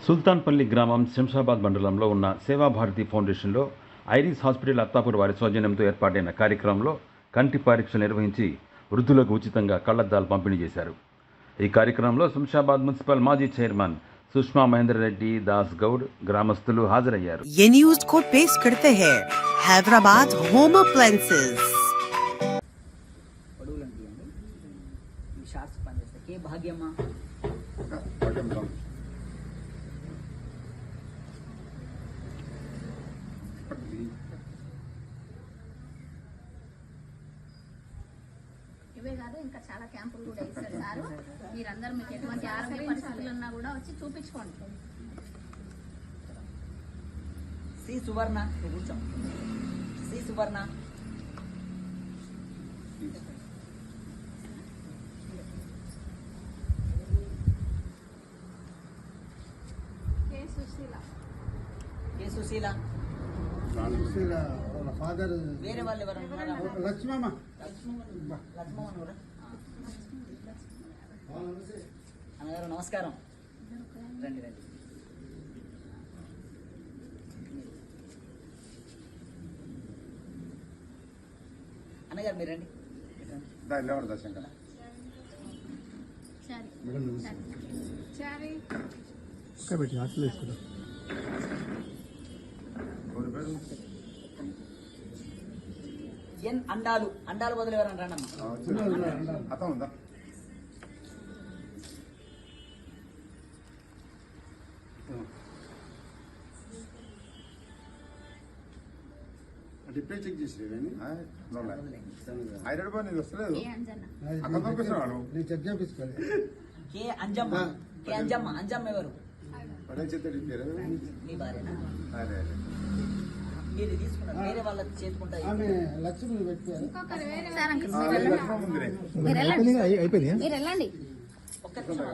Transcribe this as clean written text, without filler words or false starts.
సుల్తాన్పల్లి గ్రామం శంషాబాద్ మండలంలో ఉన్న సేవాభారతి ఫౌండేషన్లో ఐరిస్ హాస్పిటల్ అత్తాపూర్ వారి సౌజన్యంతో ఏర్పాటైన కార్యక్రమంలో కంటి పరీక్షలు నిర్వహించి వృద్ధులకు ఉచితంగా కళ్లద్దాలు పంపిణీ చేశారు. ఈ కార్యక్రమంలో శంషాబాద్ మున్సిపల్ మాజీ చైర్మన్ సుష్మా మహేందర్ రెడ్డి, దాస్ గౌడ్, గ్రామస్తులు హాజరయ్యారు. ये न्यूज को पेश करते हैं हैदराबाद होम अप्लायंसेस। భాగ్యమ్మా ఇవే కాదు ఇంకా చాలా క్యాంపులు కూడా ఇస్తారు సార్. మీరందరూ మీకు ఎటువంటి ఆరోగ్య పరిస్థితులు ఉన్నా కూడా వచ్చి చూపించుకోండి. సి సువర్ణ కూర్చోం. సి సువర్ణ కే సుశీల ఫాదర్ వేరే వాళ్ళు ఎవరన్నా లక్ష్మమ్మ లక్ష్మమ్మన్ కూడా అన్నగారు నమస్కారం. రండి రండి. అన్నగారు మీరు రండి. ఎన్ అండాలు అండాలు బదులు ఎవరన్నా రండమ్మా. డిప్లే చెక్ చేసి హైదరాబాద్ నేను వస్తలేదు ఏ అంజన్న అక్కడ పంపిస్తున్నాడు నేను చెక్ చేపించుకోవాలి. కే అంజమ్మ. కే అంజమ్మ. అంజమ్మ ఎవరు? పడే చెత్త పేరు మీ భార్యనా? అదే అదే మీరు తీసుకున్నారు వేరే వాళ్ళకి చేసుకుంటా. ఆమె లక్ష్మి పెట్టుకోవాలి. సార్ అంకుల్ మీరు వెళ్ళండి. మీరు వెళ్ళండి. అయిపోయింది. మీరు వెళ్ళండి. ఒక్క నిమిషం.